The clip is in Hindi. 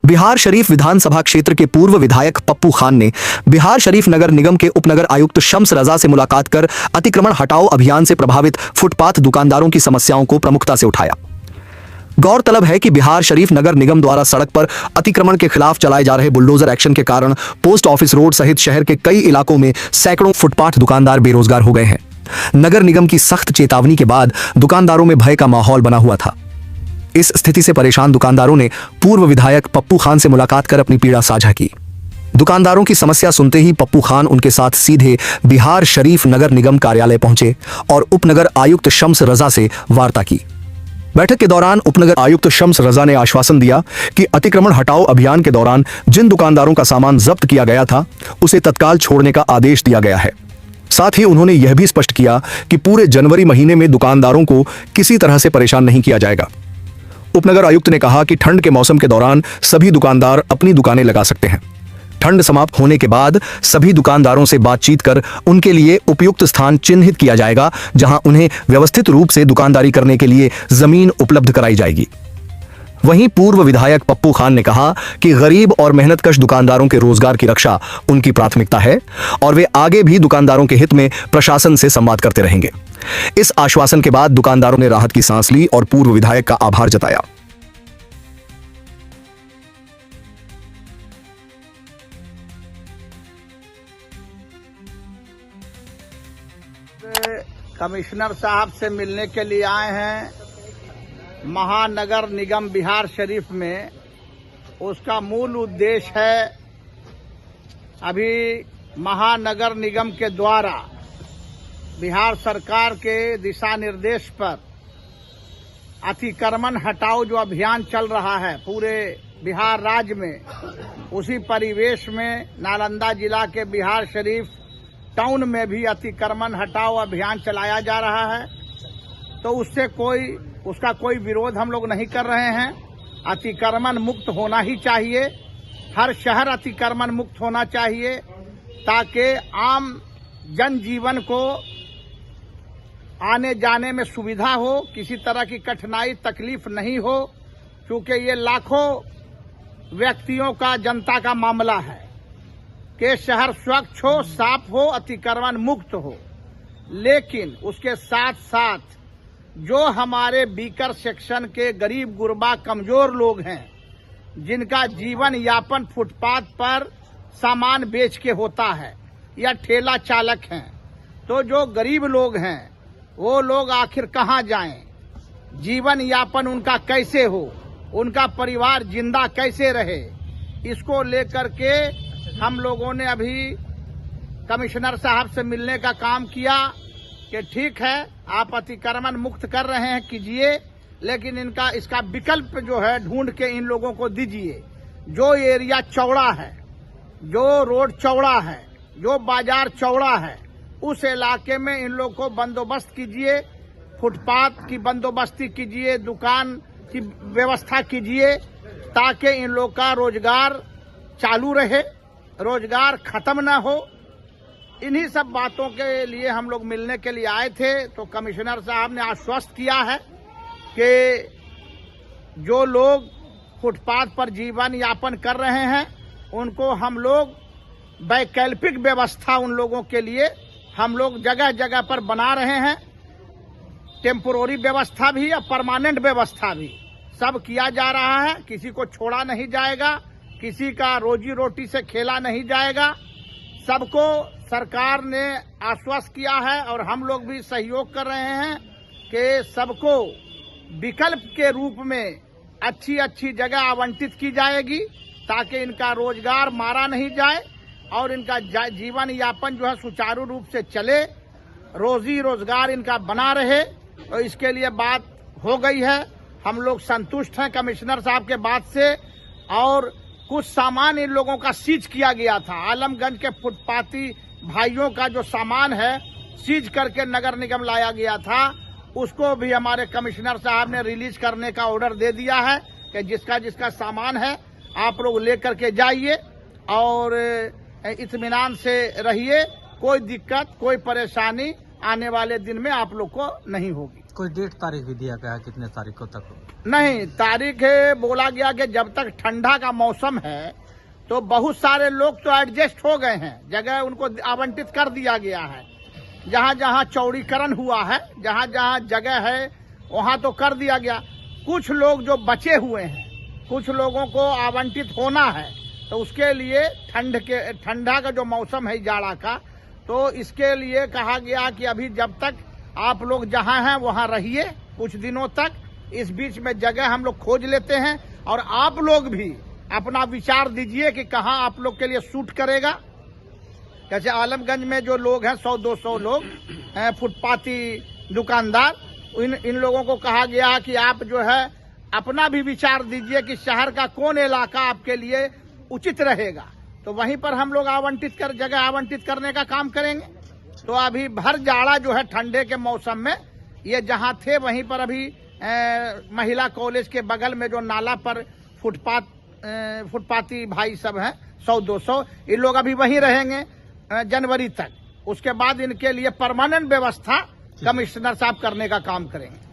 बिहार शरीफ विधानसभा क्षेत्र के पूर्व विधायक पप्पू खान ने बिहार शरीफ नगर निगम के उपनगर आयुक्त शम्स रजा से मुलाकात कर अतिक्रमण हटाओ अभियान से प्रभावित फुटपाथ दुकानदारों की समस्याओं को प्रमुखता से उठाया। गौरतलब है कि बिहार शरीफ नगर निगम द्वारा सड़क पर अतिक्रमण के खिलाफ चलाए जा रहे बुलडोजर एक्शन के कारण पोस्ट ऑफिस रोड सहित शहर के कई इलाकों में सैकड़ों फुटपाथ दुकानदार बेरोजगार हो गए हैं। नगर निगम की सख्त चेतावनी के बाद दुकानदारों में भय का माहौल बना हुआ था। इस स्थिति से परेशान दुकानदारों ने पूर्व विधायक पप्पू खान से मुलाकात कर अपनी पीड़ा साझा की। दुकानदारों की समस्या सुनते ही पप्पू खान उनके साथ सीधे बिहार शरीफ नगर निगम कार्यालय पहुंचे और उपनगर आयुक्त शम्स रजा से वार्ता की। बैठक के दौरान उपनगर आयुक्त शम्स रजा ने आश्वासन दिया कि अतिक्रमण हटाओ अभियान के दौरान जिन दुकानदारों का सामान जब्त किया गया था उसे तत्काल छोड़ने का आदेश दिया गया है। साथ ही उन्होंने यह भी स्पष्ट किया कि पूरे जनवरी महीने में दुकानदारों को किसी तरह से परेशान नहीं किया जाएगा। उपनगर आयुक्त ने कहा कि ठंड के मौसम के दौरान सभी दुकानदार अपनी दुकानें लगा सकते हैं। ठंड समाप्त होने के बाद सभी दुकानदारों से बातचीत कर उनके लिए उपयुक्त स्थान चिन्हित किया जाएगा, जहां उन्हें व्यवस्थित रूप से दुकानदारी करने के लिए जमीन उपलब्ध कराई जाएगी। वहीं पूर्व विधायक पप्पू खान ने कहा कि गरीब और मेहनतकश दुकानदारों के रोजगार की रक्षा उनकी प्राथमिकता है और वे आगे भी दुकानदारों के हित में प्रशासन से संवाद करते रहेंगे। इस आश्वासन के बाद दुकानदारों ने राहत की सांस ली और पूर्व विधायक का आभार जताया। कमिश्नर साहब से मिलने के लिए आए हैं महानगर निगम बिहार शरीफ में। उसका मूल उद्देश्य है अभी महानगर निगम के द्वारा बिहार सरकार के दिशा निर्देश पर अतिक्रमण हटाओ जो अभियान चल रहा है पूरे बिहार राज्य में, उसी परिवेश में नालंदा जिला के बिहार शरीफ टाउन में भी अतिक्रमण हटाओ अभियान चलाया जा रहा है। तो उसका कोई विरोध हम लोग नहीं कर रहे हैं। अतिक्रमण मुक्त होना ही चाहिए, हर शहर अतिक्रमण मुक्त होना चाहिए ताकि आम जनजीवन को आने जाने में सुविधा हो, किसी तरह की कठिनाई तकलीफ नहीं हो, क्योंकि ये लाखों व्यक्तियों का जनता का मामला है कि शहर स्वच्छ हो, साफ हो, अतिक्रमण मुक्त हो। लेकिन उसके साथ साथ जो हमारे बीकर सेक्शन के गरीब गुरबा कमजोर लोग हैं, जिनका जीवन यापन फुटपाथ पर सामान बेच के होता है या ठेला चालक हैं, तो जो गरीब लोग हैं वो लोग आखिर कहाँ जाएं? जीवन यापन उनका कैसे हो, उनका परिवार जिंदा कैसे रहे? इसको लेकर के हम लोगों ने अभी कमिश्नर साहब से मिलने का काम किया कि ठीक है आप अतिक्रमण मुक्त कर रहे हैं कीजिए, लेकिन इसका विकल्प जो है ढूंढ के इन लोगों को दीजिए। जो एरिया चौड़ा है, जो रोड चौड़ा है, जो बाजार चौड़ा है, उस इलाके में इन लोग को बंदोबस्त कीजिए, फुटपाथ की बंदोबस्ती कीजिए, दुकान की व्यवस्था कीजिए ताकि इन लोग का रोजगार चालू रहे, रोजगार खत्म न हो। इन्हीं सब बातों के लिए हम लोग मिलने के लिए आए थे। तो कमिश्नर साहब ने आश्वस्त किया है कि जो लोग फुटपाथ पर जीवन यापन कर रहे हैं उनको हम लोग वैकल्पिक व्यवस्था उन लोगों के लिए हम लोग जगह जगह पर बना रहे हैं। टेम्पोररी व्यवस्था भी और परमानेंट व्यवस्था भी सब किया जा रहा है। किसी को छोड़ा नहीं जाएगा, किसी का रोजी रोटी से खेला नहीं जाएगा। सबको सरकार ने आश्वस्त किया है और हम लोग भी सहयोग कर रहे हैं कि सबको विकल्प के रूप में अच्छी अच्छी जगह आवंटित की जाएगी ताकि इनका रोजगार मारा नहीं जाए और इनका जीवन यापन जो है सुचारू रूप से चले, रोजी रोजगार इनका बना रहे। तो इसके लिए बात हो गई है, हम लोग संतुष्ट हैं कमिश्नर साहब के बात से। और कुछ सामान इन लोगों का सीज किया गया था, आलमगंज के फुटपाथी भाइयों का जो सामान है सीज करके नगर निगम लाया गया था, उसको भी हमारे कमिश्नर साहब ने रिलीज करने का ऑर्डर दे दिया है कि जिसका जिसका सामान है आप लोग लेकर के जाइए और इत्मीनान से रहिए। कोई दिक्कत कोई परेशानी आने वाले दिन में आप लोग को नहीं होगी। कोई डेट तारीख भी दिया गया है कितने तारीख को तक? नहीं, तारीख बोला गया कि जब तक ठंडा का मौसम है तो बहुत सारे लोग तो एडजस्ट हो गए हैं, जगह उनको आवंटित कर दिया गया है। जहां जहां चौड़ीकरण हुआ है, जहां जहां जगह है वहां तो कर दिया गया। कुछ लोग जो बचे हुए हैं, कुछ लोगों को आवंटित होना है, तो उसके लिए ठंडा का जो मौसम है जाड़ा का, तो इसके लिए कहा गया कि अभी जब तक आप लोग जहां हैं वहां रहिए कुछ दिनों तक। इस बीच में जगह हम लोग खोज लेते हैं और आप लोग भी अपना विचार दीजिए कि कहां आप लोग के लिए सूट करेगा। जैसे आलमगंज में जो लोग हैं 100-200 लोग हैं, फुटपाती दुकानदार, इन लोगों को कहा गया कि आप जो है अपना भी विचार दीजिए कि शहर का कौन इलाका आपके लिए उचित रहेगा, तो वहीं पर हम लोग जगह आवंटित करने का काम करेंगे। तो अभी भर जाड़ा जो है ठंडे के मौसम में ये जहां थे वहीं पर अभी महिला कॉलेज के बगल में जो नाला पर फुटपाती भाई सब हैं 100-200, इन लोग अभी वहीं रहेंगे जनवरी तक। उसके बाद इनके लिए परमानेंट व्यवस्था कमिश्नर साहब करने का काम करेंगे।